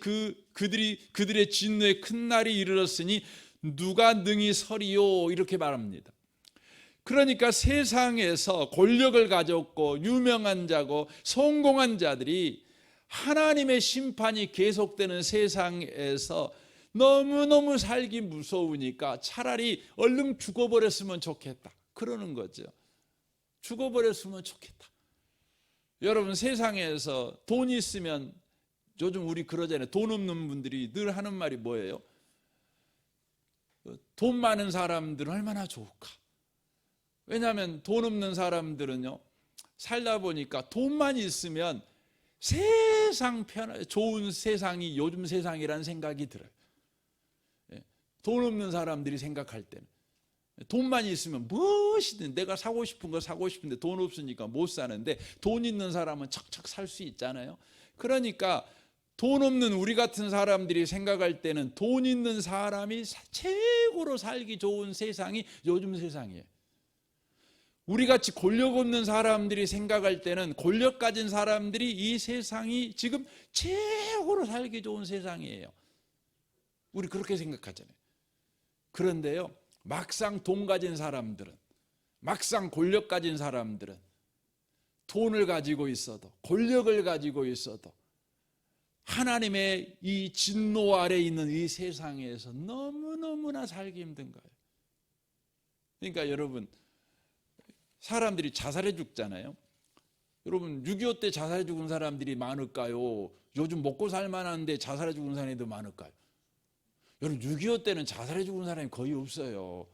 Speaker 1: 진노의 큰 날이 이르렀으니 누가 능히 서리요, 이렇게 말합니다. 그러니까 세상에서 권력을 가졌고 유명한 자고 성공한 자들이 하나님의 심판이 계속되는 세상에서 너무너무 살기 무서우니까 차라리 얼른 죽어버렸으면 좋겠다, 그러는 거죠. 죽어버렸으면 좋겠다. 여러분, 세상에서 돈 있으면, 요즘 우리 그러잖아요. 돈 없는 분들이 늘 하는 말이 뭐예요? 돈 많은 사람들은 얼마나 좋을까? 왜냐하면 돈 없는 사람들은요, 살다 보니까 돈만 있으면 좋은 세상이 요즘 세상이라는 생각이 들어요. 돈 없는 사람들이 생각할 때는 돈만 있으면 무엇이든 내가 사고 싶은 거 사고 싶은데 돈 없으니까 못 사는데, 돈 있는 사람은 척척 살 수 있잖아요. 그러니까 돈 없는 우리 같은 사람들이 생각할 때는 돈 있는 사람이 최고로 살기 좋은 세상이 요즘 세상이에요. 우리같이 권력 없는 사람들이 생각할 때는 권력 가진 사람들이 이 세상이 지금 최고로 살기 좋은 세상이에요. 우리 그렇게 생각하잖아요. 그런데요, 막상 돈 가진 사람들은, 막상 권력 가진 사람들은 돈을 가지고 있어도, 권력을 가지고 있어도 하나님의 이 진노 아래 있는 이 세상에서 너무너무나 살기 힘든 거예요. 그러니까 여러분, 사람들이 자살해 죽잖아요. 여러분, 6.25 때 자살해 죽은 사람들이 많을까요? 요즘 먹고 살만한데 자살해 죽은 사람이 더 많을까요? 여러분, 6.25 때는 자살해 죽은 사람이 거의 없어요.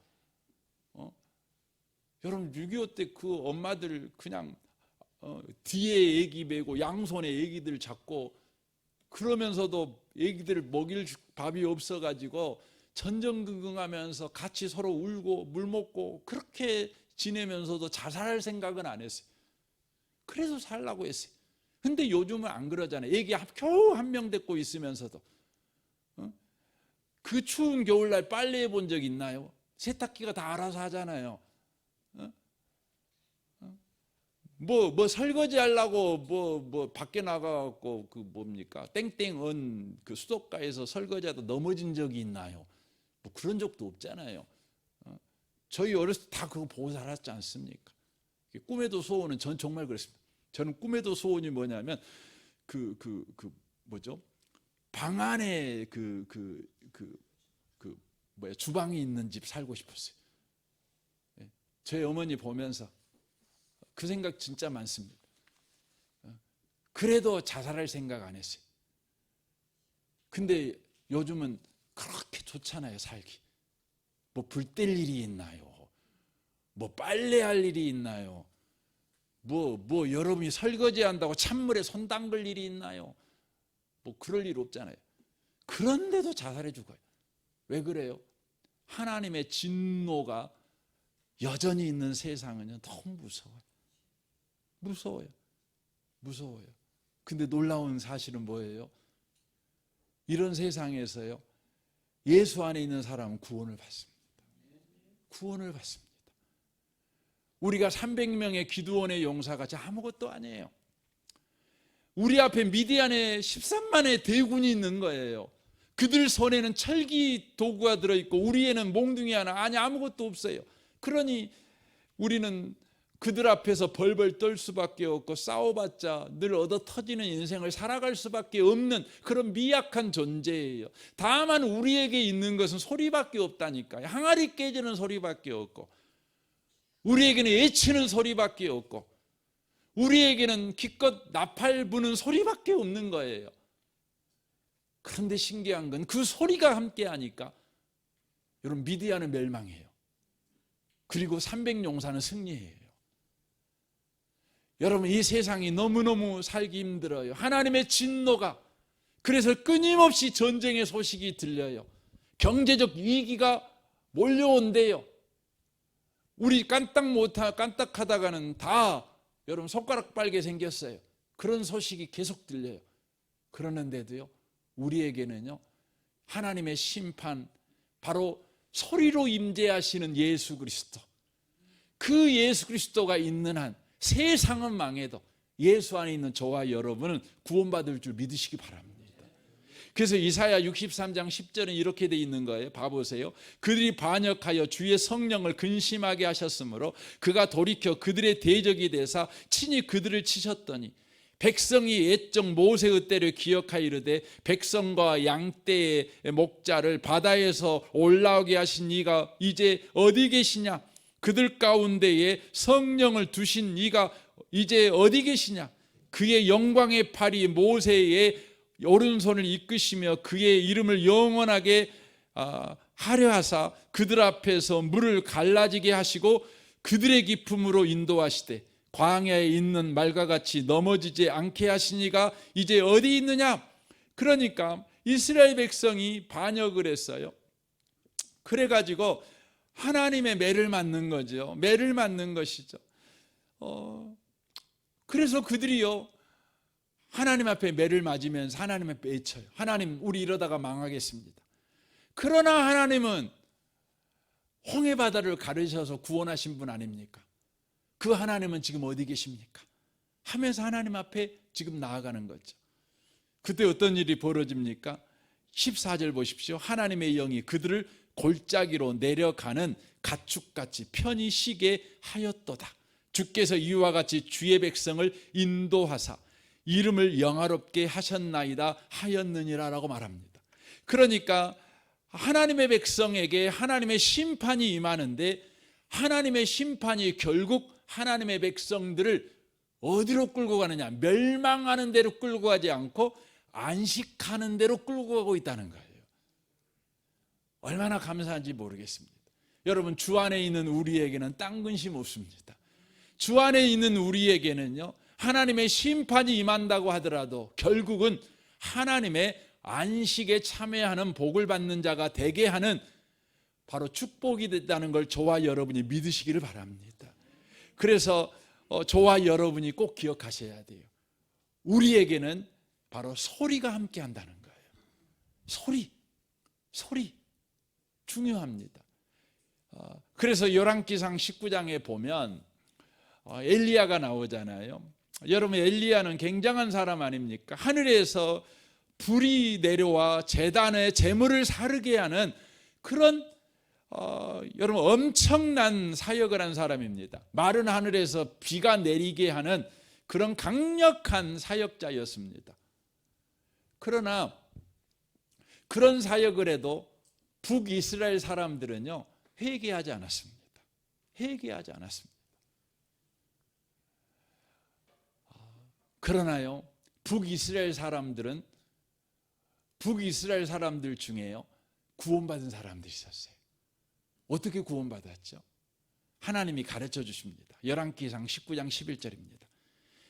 Speaker 1: 여러분, 6.25 때 그 엄마들 그냥 뒤에 애기 메고 양손에 애기들 잡고, 그러면서도 애기들 먹일 밥이 없어가지고 전전긍긍하면서 같이 서로 울고 물 먹고 그렇게 지내면서도 자살할 생각은 안 했어요. 그래서 살라고 했어요. 근데 요즘은 안 그러잖아요. 애기 겨우 한 명 데리고 있으면서도. 그 추운 겨울날 빨래해 본 적 있나요? 세탁기가 다 알아서 하잖아요. 뭐 설거지 하려고 뭐 밖에 나가갖고 그 뭡니까, 땡땡은 그 수도가에서 설거지하다 넘어진 적이 있나요? 뭐 그런 적도 없잖아요. 저희 어렸을 때 다 그거 보고 살았지 않습니까? 꿈에도 소원은, 전 정말 그랬습니다. 저는 꿈에도 소원이 뭐냐면 뭐죠? 방 안에 주방이 있는 집 살고 싶었어요. 저희 어머니 보면서 그 생각 진짜 많습니다. 그래도 자살할 생각 안 했어요. 근데 요즘은 그렇게 좋잖아요, 살기. 뭐 불 뗄 일이 있나요? 뭐 빨래할 일이 있나요? 뭐 여러분이 설거지 한다고 찬물에 손 담글 일이 있나요? 뭐 그럴 일 없잖아요. 그런데도 자살해 죽어요. 왜 그래요? 하나님의 진노가 여전히 있는 세상은요, 너무 무서워요. 근데 놀라운 사실은 뭐예요? 이런 세상에서요, 예수 안에 있는 사람은 구원을 받습니다. 우리가 300명의 기드온의 용사같이 아무것도 아니에요. 우리 앞에 미디안에 13만의 대군이 있는 거예요. 그들 손에는 철기 도구가 들어있고 우리에는 몽둥이 하나, 아무것도 없어요. 그러니 우리는 그들 앞에서 벌벌 떨 수밖에 없고 싸워봤자 늘 얻어터지는 인생을 살아갈 수밖에 없는 그런 미약한 존재예요. 다만 우리에게 있는 것은 소리밖에 없다니까요. 항아리 깨지는 소리밖에 없고, 우리에게는 외치는 소리밖에 없고, 우리에게는 기껏 나팔 부는 소리밖에 없는 거예요. 그런데 신기한 건 그 소리가 함께하니까 여러분, 미디안은 멸망해요. 그리고 300용사는 승리해요. 여러분, 이 세상이 너무너무 살기 힘들어요. 하나님의 진노가, 그래서 끊임없이 전쟁의 소식이 들려요. 경제적 위기가 몰려온대요. 우리 깐딱하다가는 다 여러분 손가락 빨게 생겼어요. 그런 소식이 계속 들려요. 그러는데도요, 우리에게는요, 하나님의 심판, 바로 소리로 임재하시는 예수 그리스도, 그 예수 그리스도가 있는 한 세상은 망해도 예수 안에 있는 저와 여러분은 구원받을 줄 믿으시기 바랍니다. 그래서 이사야 63장 10절은 이렇게 돼 있는 거예요. 봐보세요. 그들이 반역하여 주의 성령을 근심하게 하셨으므로 그가 돌이켜 그들의 대적이 되사 친히 그들을 치셨더니, 백성이 옛적 모세의 때를 기억하여 이르되 백성과 양떼의 목자를 바다에서 올라오게 하신 이가 이제 어디 계시냐? 그들 가운데에 성령을 두신 이가 이제 어디 계시냐? 그의 영광의 팔이 모세의 오른손을 이끄시며 그의 이름을 영원하게 하려 하사 그들 앞에서 물을 갈라지게 하시고 그들의 기품으로 인도하시되 광야에 있는 말과 같이 넘어지지 않게 하시니가 이제 어디 있느냐? 그러니까 이스라엘 백성이 반역을 했어요. 그래가지고 하나님의 매를 맞는 거죠. 매를 맞는 것이죠. 그래서 그들이요, 하나님 앞에 매를 맞으면서 하나님 앞에 외쳐요. 하나님, 우리 이러다가 망하겠습니다. 그러나 하나님은 홍해 바다를 가르셔서 구원하신 분 아닙니까? 그 하나님은 지금 어디 계십니까? 하면서 하나님 앞에 지금 나아가는 거죠. 그때 어떤 일이 벌어집니까? 14절 보십시오. 하나님의 영이 그들을 골짜기로 내려가는 가축같이 편히 쉬게 하였도다. 주께서 이와 같이 주의 백성을 인도하사 이름을 영화롭게 하셨나이다 하였느니라라고 말합니다. 그러니까 하나님의 백성에게 하나님의 심판이 임하는데, 하나님의 심판이 결국 하나님의 백성들을 어디로 끌고 가느냐? 멸망하는 대로 끌고 가지 않고 안식하는 대로 끌고 가고 있다는 거예요. 얼마나 감사한지 모르겠습니다. 여러분, 주 안에 있는 우리에게는 딴 근심 없습니다. 주 안에 있는 우리에게는요, 하나님의 심판이 임한다고 하더라도 결국은 하나님의 안식에 참여하는 복을 받는 자가 되게 하는 바로 축복이 됐다는 걸 저와 여러분이 믿으시기를 바랍니다. 그래서 저와 여러분이 꼭 기억하셔야 돼요. 우리에게는 바로 소리가 함께 한다는 거예요. 소리 중요합니다. 그래서 열왕기상 19장에 보면 엘리야가 나오잖아요. 여러분, 엘리야는 굉장한 사람 아닙니까? 하늘에서 불이 내려와 제단에 재물을 사르게 하는 그런 여러분, 엄청난 사역을 한 사람입니다. 마른 하늘에서 비가 내리게 하는 그런 강력한 사역자였습니다. 그러나 그런 사역을 해도 북이스라엘 사람들은요, 회개하지 않았습니다. 회개하지 않았습니다. 그러나요, 북이스라엘 사람들 중에요, 구원받은 사람들이 있었어요. 어떻게 구원받았죠? 하나님이 가르쳐 주십니다. 열왕기상 19장 11절입니다.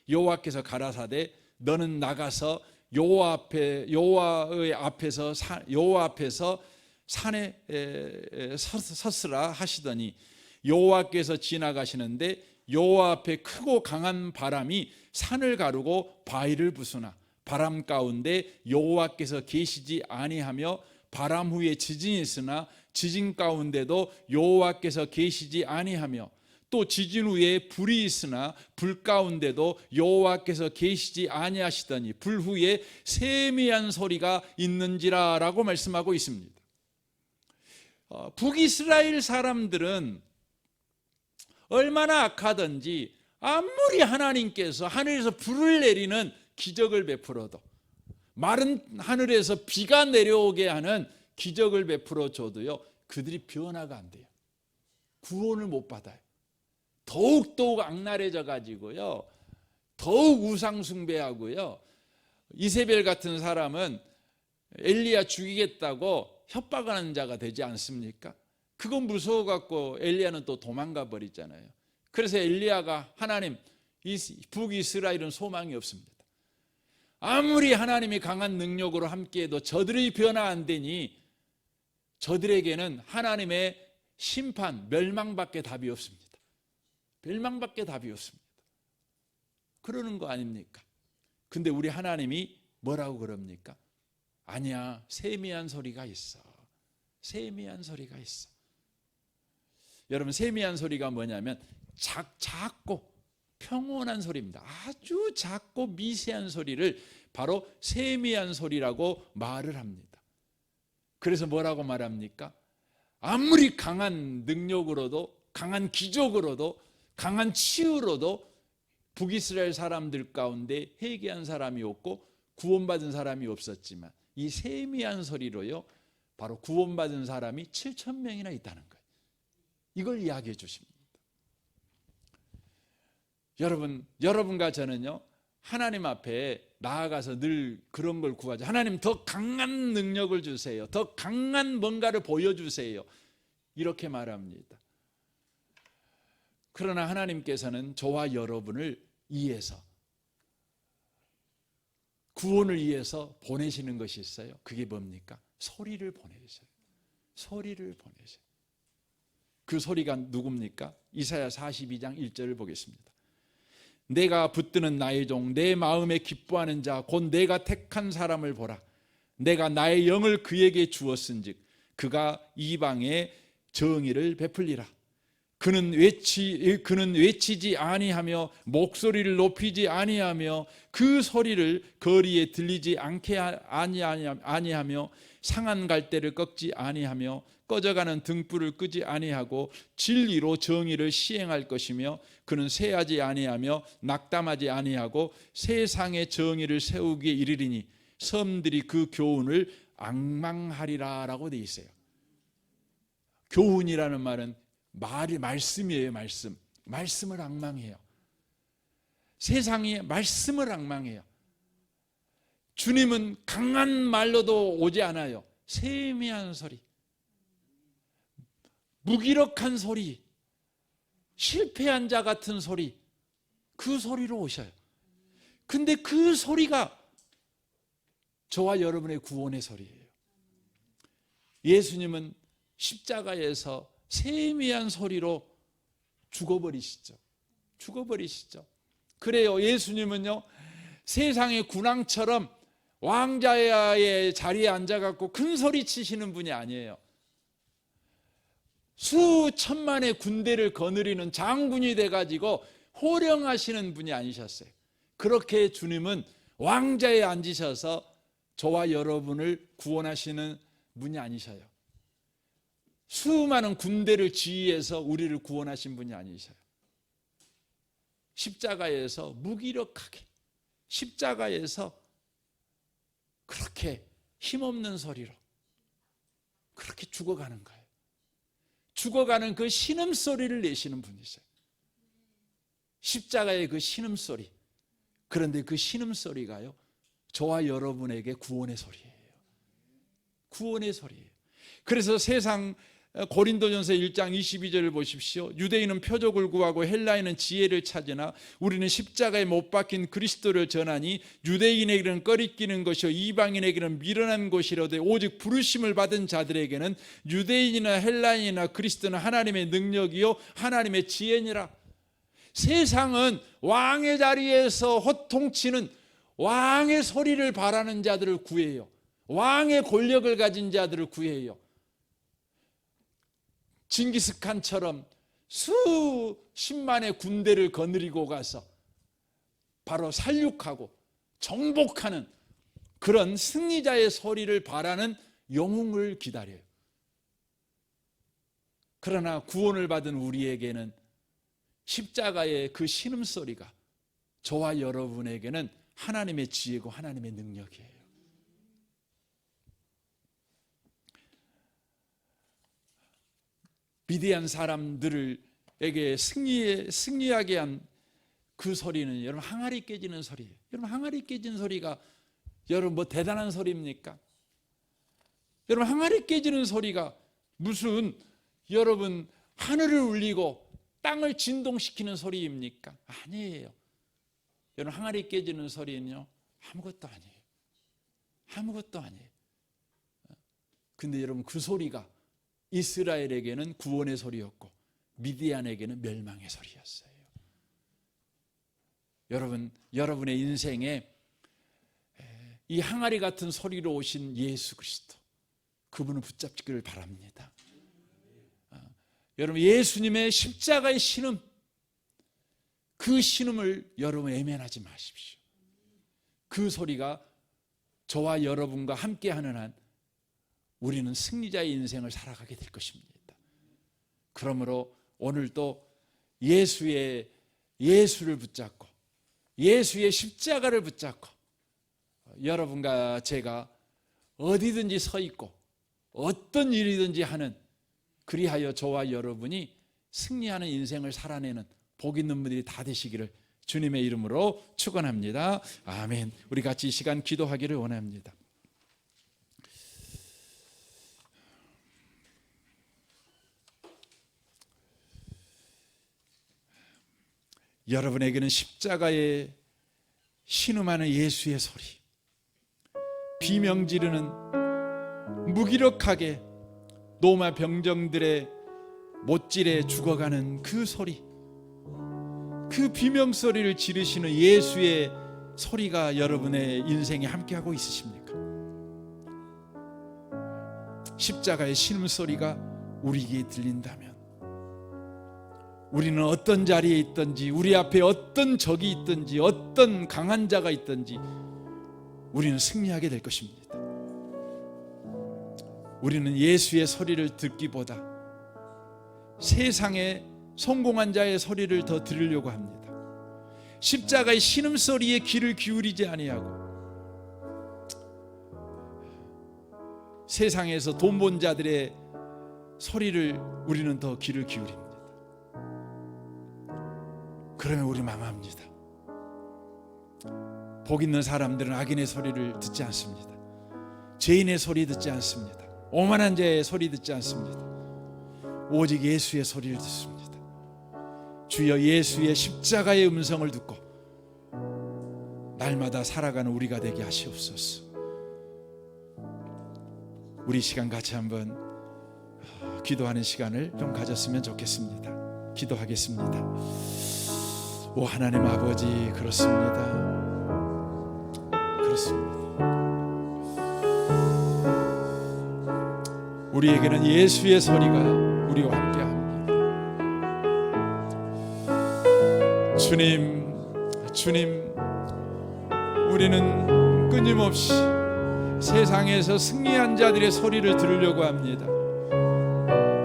Speaker 1: 여호와께서 가라사대 너는 나가서 여호와 앞에서 산에 섰으라 하시더니, 여호와께서 지나가시는데 여호와 앞에 크고 강한 바람이 산을 가르고 바위를 부수나 바람 가운데 여호와께서 계시지 아니하며 바람 후에 지진이 있으나 지진 가운데도 여호와께서 계시지 아니하며 또 지진 후에 불이 있으나 불 가운데도 여호와께서 계시지 아니하시더니 불 후에 세미한 소리가 있는지라라고 말씀하고 있습니다. 북이스라엘 사람들은 얼마나 악하든지 아무리 하나님께서 하늘에서 불을 내리는 기적을 베풀어도, 마른 하늘에서 비가 내려오게 하는 기적을 베풀어 줘도요, 그들이 변화가 안 돼요. 구원을 못 받아요. 더욱 악랄해져 가지고요, 더욱 우상 숭배하고요. 이세벨 같은 사람은 엘리야 죽이겠다고 협박하는 자가 되지 않습니까? 그건 무서워 갖고 엘리야는 또 도망가 버리잖아요. 그래서 엘리야가 하나님, 북이스라엘은 소망이 없습니다. 아무리 하나님이 강한 능력으로 함께해도 저들이 변화 안 되니 저들에게는 하나님의 심판, 멸망밖에 답이 없습니다. 멸망밖에 답이 없습니다. 그러는 거 아닙니까? 근데 우리 하나님이 뭐라고 그럽니까? 아니야, 세미한 소리가 있어. 세미한 소리가 있어. 여러분, 세미한 소리가 뭐냐면 작고 평온한 소리입니다. 아주 작고 미세한 소리를 바로 세미한 소리라고 말을 합니다. 그래서 뭐라고 말합니까? 아무리 강한 능력으로도, 강한 기적으로도, 강한 치유로도 북이스라엘 사람들 가운데 회개한 사람이 없고 구원받은 사람이 없었지만 이 세미한 소리로요, 바로 구원받은 사람이 7,000명이나 있다는 거예요. 이걸 이야기해 주십니다. 여러분과 저는요, 하나님 앞에 나아가서 늘 그런 걸 구하죠. 하나님, 더 강한 능력을 주세요. 더 강한 뭔가를 보여주세요. 이렇게 말합니다. 그러나 하나님께서는 저와 여러분을 위해서, 구원을 위해서 보내시는 것이 있어요. 그게 뭡니까? 소리를 보내셔요. 소리를 보내셔요. 그 소리가 누굽니까? 이사야 42장 1절을 보겠습니다. 내가 붙드는 나의 종, 내 마음에 기뻐하는 자, 곧 내가 택한 사람을 보라. 내가 나의 영을 그에게 주었은즉 그가 이방에 정의를 베풀리라. 그는 외치지 아니하며 목소리를 높이지 아니하며 그 소리를 거리에 들리지 않게 아니하며 상한 갈대를 꺾지 아니하며 꺼져가는 등불을 끄지 아니하고 진리로 정의를 시행할 것이며 그는 쇠하지 아니하며 낙담하지 아니하고 세상의 정의를 세우기에 이르리니 섬들이 그 교훈을 앙망하리라 라고 되어 있어요. 교훈이라는 말은 말씀이에요. 말씀을 앙망해요. 세상이 말씀을 앙망해요. 주님은 강한 말로도 오지 않아요. 세미한 소리, 무기력한 소리, 실패한 자 같은 소리, 그 소리로 오셔요. 근데 그 소리가 저와 여러분의 구원의 소리예요. 예수님은 십자가에서 세미한 소리로 죽어버리시죠. 그래요. 예수님은요, 세상의 군왕처럼 왕자의 자리에 앉아갖고 큰 소리 치시는 분이 아니에요. 수천만의 군대를 거느리는 장군이 돼가지고 호령하시는 분이 아니셨어요. 그렇게 주님은 왕자에 앉으셔서 저와 여러분을 구원하시는 분이 아니셔요. 수많은 군대를 지휘해서 우리를 구원하신 분이 아니셔요. 십자가에서 무기력하게, 십자가에서 그렇게 힘없는 소리로 그렇게 죽어가는 거예요. 죽어가는 그 신음소리를 내시는 분이세요. 십자가의 그 신음소리. 그런데 그 신음소리가요, 저와 여러분에게 구원의 소리예요. 구원의 소리예요. 그래서 세상 고린도전서 1장 22절을 보십시오. 유대인은 표적을 구하고 헬라인은 지혜를 찾으나 우리는 십자가에 못 박힌 그리스도를 전하니 유대인에게는 꺼리끼는 것이요 이방인에게는 미련한 것이로되 오직 부르심을 받은 자들에게는 유대인이나 헬라인이나 그리스도는 하나님의 능력이요 하나님의 지혜니라. 세상은 왕의 자리에서 호통치는 왕의 소리를 바라는 자들을 구해요. 왕의 권력을 가진 자들을 구해요. 징기스칸처럼 수십만의 군대를 거느리고 가서 바로 살육하고 정복하는 그런 승리자의 소리를 바라는 영웅을 기다려요. 그러나 구원을 받은 우리에게는 십자가의 그 신음소리가 저와 여러분에게는 하나님의 지혜고 하나님의 능력이에요. 미디안 사람들에게 승리하게 한 그 소리는 여러분 항아리 깨지는 소리예요. 여러분 항아리 깨진 소리가 여러분 뭐 대단한 소리입니까? 여러분 항아리 깨지는 소리가 무슨 여러분 하늘을 울리고 땅을 진동시키는 소리입니까? 아니에요. 여러분 항아리 깨지는 소리는요 아무것도 아니에요. 아무것도 아니에요. 근데 여러분 그 소리가 이스라엘에게는 구원의 소리였고 미디안에게는 멸망의 소리였어요. 여러분의 인생에 이 항아리 같은 소리로 오신 예수 그리스도, 그분을 붙잡기를 바랍니다. 여러분 예수님의 십자가의 신음, 그 신음을 여러분 외면하지 마십시오. 그 소리가 저와 여러분과 함께하는 한 우리는 승리자의 인생을 살아가게 될 것입니다. 그러므로 오늘도 예수를 붙잡고 예수의 십자가를 붙잡고 여러분과 제가 어디든지 서 있고 어떤 일이든지 하는, 그리하여 저와 여러분이 승리하는 인생을 살아내는 복 있는 분들이 다 되시기를 주님의 이름으로 축원합니다. 아멘. 우리 같이 이 시간 기도하기를 원합니다. 여러분에게는 십자가에 신음하는 예수의 소리, 비명 지르는 무기력하게 노마 병정들의 못질에 죽어가는 그 소리, 그 비명 소리를 지르시는 예수의 소리가 여러분의 인생에 함께하고 있으십니까? 십자가의 신음소리가 우리에게 들린다면 우리는 어떤 자리에 있든지, 우리 앞에 어떤 적이 있든지, 어떤 강한 자가 있든지 우리는 승리하게 될 것입니다. 우리는 예수의 소리를 듣기보다 세상의 성공한 자의 소리를 더 들으려고 합니다. 십자가의 신음소리에 귀를 기울이지 아니하고 세상에서 돈 번 자들의 소리를 우리는 더 귀를 기울입니다. 그러면 우리 망합니다. 복 있는 사람들은 악인의 소리를 듣지 않습니다. 죄인의 소리 듣지 않습니다. 오만한 자의 소리 듣지 않습니다. 오직 예수의 소리를 듣습니다. 주여 예수의 십자가의 음성을 듣고 날마다 살아가는 우리가 되게 하시옵소서. 우리 시간 같이 한번 기도하는 시간을 좀 가졌으면 좋겠습니다. 기도하겠습니다. 오 하나님 아버지, 그렇습니다. 우리에게는 예수의 소리가 우리와 함께합니다. 주님, 우리는 끊임없이 세상에서 승리한 자들의 소리를 들으려고 합니다.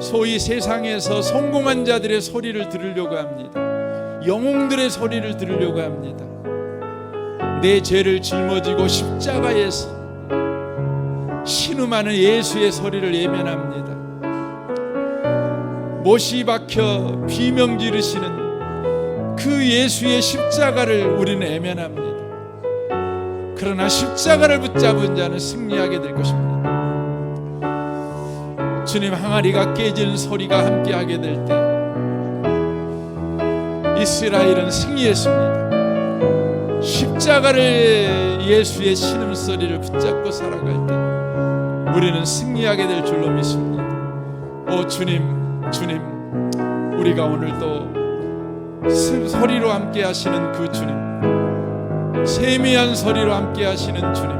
Speaker 1: 소위 세상에서 성공한 자들의 소리를 들으려고 합니다. 영웅들의 소리를 들으려고 합니다. 내 죄를 짊어지고 십자가에서 신음하는 예수의 소리를 예면합니다. 못이 박혀 비명 지르시는 그 예수의 십자가를 우리는 예면합니다. 그러나 십자가를 붙잡은 자는 승리하게 될 것입니다. 주님, 항아리가 깨지는 소리가 함께하게 될 때 이스라엘은 승리했습니다. 십자가를 예수의 신음소리를 붙잡고 살아갈 때 우리는 승리하게 될 줄로 믿습니다. 오 주님, 우리가 오늘도 소리로 함께 하시는 그 주님, 세미한 소리로 함께 하시는 주님,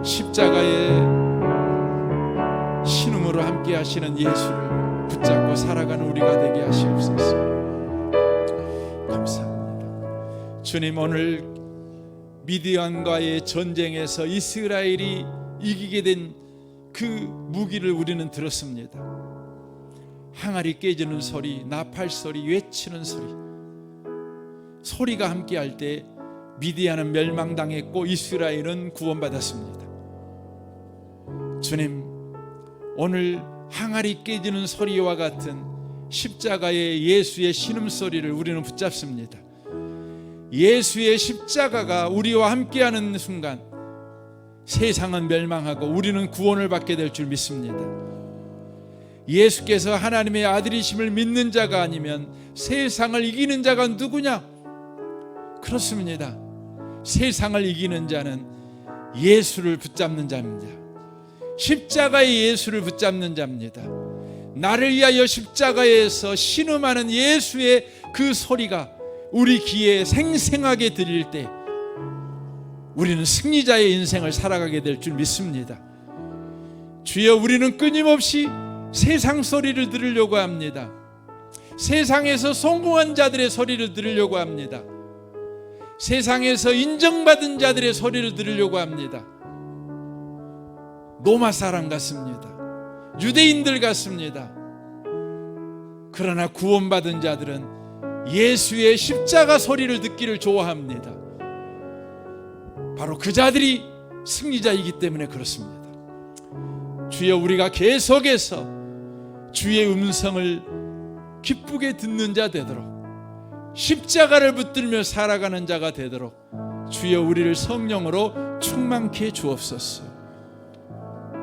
Speaker 1: 십자가의 신음으로 함께 하시는 예수를 붙잡고 살아가는 우리가 되게 하시옵소서. 감사합니다. 주님, 오늘 미디안과의 전쟁에서 이스라엘이 이기게 된 그 무기를 우리는 들었습니다. 항아리 깨지는 소리, 나팔 소리, 외치는 소리, 소리가 함께할 때 미디안은 멸망당했고 이스라엘은 구원받았습니다. 주님, 오늘 항아리 깨지는 소리와 같은 십자가의 예수의 신음소리를 우리는 붙잡습니다. 예수의 십자가가 우리와 함께하는 순간 세상은 멸망하고 우리는 구원을 받게 될 줄 믿습니다. 예수께서 하나님의 아들이심을 믿는 자가 아니면 세상을 이기는 자가 누구냐? 그렇습니다. 세상을 이기는 자는 예수를 붙잡는 자입니다. 십자가의 예수를 붙잡는 자입니다. 나를 위하여 십자가에서 신음하는 예수의 그 소리가 우리 귀에 생생하게 들릴 때 우리는 승리자의 인생을 살아가게 될 줄 믿습니다. 주여, 우리는 끊임없이 세상 소리를 들으려고 합니다. 세상에서 성공한 자들의 소리를 들으려고 합니다. 세상에서 인정받은 자들의 소리를 들으려고 합니다. 로마 사람 같습니다. 유대인들 같습니다. 그러나 구원받은 자들은 예수의 십자가 소리를 듣기를 좋아합니다. 바로 그 자들이 승리자이기 때문에 그렇습니다. 주여, 우리가 계속해서 주의 음성을 기쁘게 듣는 자 되도록, 십자가를 붙들며 살아가는 자가 되도록 주여, 우리를 성령으로 충만케 주옵소서.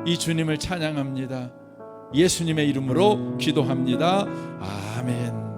Speaker 1: 이 주님을 찬양합니다. 예수님의 이름으로 기도합니다. 아멘.